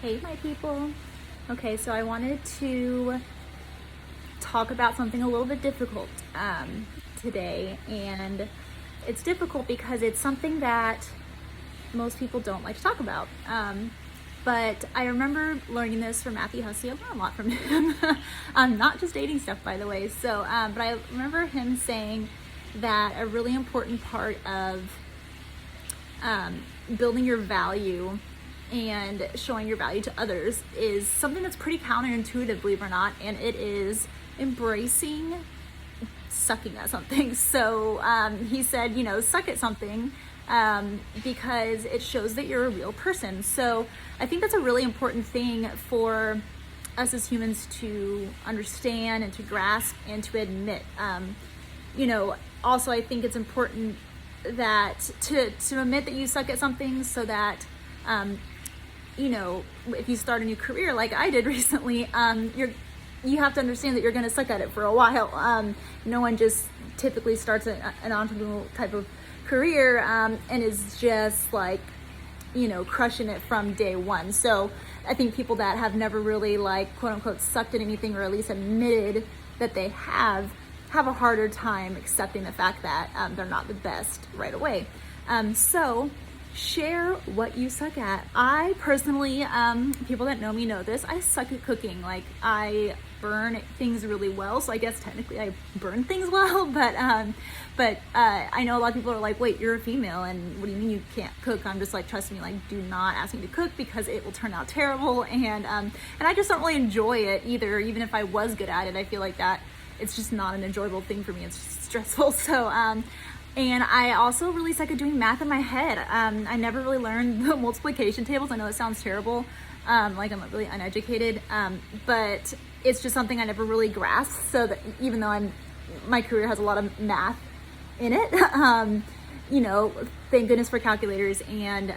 Hey, my people. Okay, so I wanted to talk about something a little bit difficult today, and it's difficult because it's something that most people don't like to talk about. But I remember learning this from Matthew Hussey. I learned a lot from him, not just dating stuff, by the way. So, but I remember him saying that a really important part of building your value and showing your value to others is something that's pretty counterintuitive, believe it or not, and it is embracing sucking at something. So he said, suck at something because it shows that you're a real person. So I think that's a really important thing for us as humans to understand and to grasp and to admit. Also I think it's important that to admit that you suck at something so that if you start a new career like I did recently, you have to understand that you're going to suck at it for a while. No one just typically starts an entrepreneurial type of career and is just like, crushing it from day one. So I think people that have never really quote unquote sucked at anything, or at least admitted that they have a harder time accepting the fact that they're not the best right away. So share what you suck at. I personally, people that know me know this, I suck at cooking. I burn things really well, so I guess technically I burn things well, but I know a lot of people are like, wait, you're a female and what do you mean you can't cook? I'm just like, trust me, do not ask me to cook because it will turn out terrible, and I just don't really enjoy it either. Even if I was good at it, I feel like that it's just not an enjoyable thing for me. It's just stressful. So and I also really suck at doing math in my head. I never really learned the multiplication tables. I know that sounds terrible. I'm really uneducated, but it's just something I never really grasped. So that even though my career has a lot of math in it, thank goodness for calculators and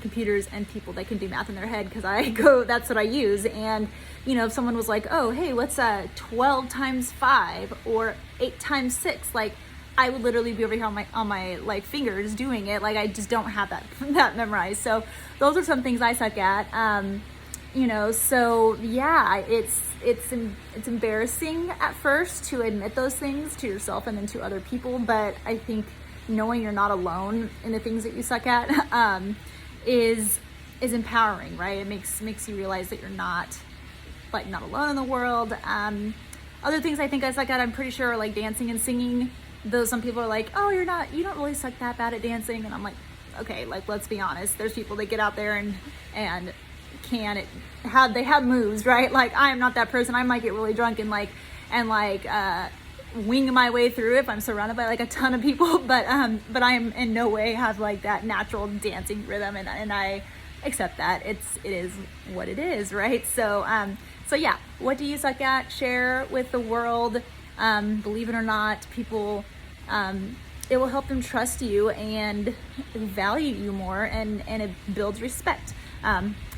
computers and people that can do math in their head, because that's what I use. And if someone was like, oh, hey, what's 12 times 5 or 8 times 6? I would literally be over here on my fingers doing it. I just don't have that memorized. So those are some things I suck at. So yeah, it's embarrassing at first to admit those things to yourself and then to other people. But I think knowing you're not alone in the things that you suck at is empowering, right? It makes you realize that you're not alone in the world. Other things I think I suck at, I'm pretty sure, are dancing and singing. Though some people are like, oh, you don't really suck that bad at dancing. And I'm like, okay, let's be honest. There's people that get out there and they have moves, right? I am not that person. I might get really drunk and wing my way through if I'm surrounded by a ton of people. But I am in no way have that natural dancing rhythm, and I accept that. It is what it is, right? So yeah, what do you suck at? Share with the world. Believe it or not, people, it will help them trust you and value you more, and it builds respect,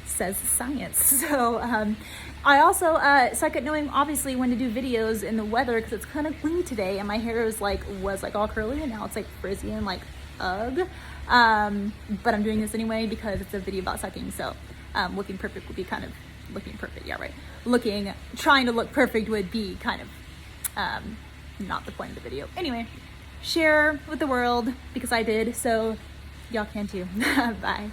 says science. So I also suck at knowing, obviously, when to do videos in the weather, because it's kind of gloomy today and my hair was all curly, and now it's frizzy and ugh. But I'm doing this anyway because it's a video about sucking, so looking perfect would be kind of looking perfect. Yeah, right. Trying to look perfect would be kind of not the point of the video. Anyway, share with the world because I did, so y'all can too. Bye.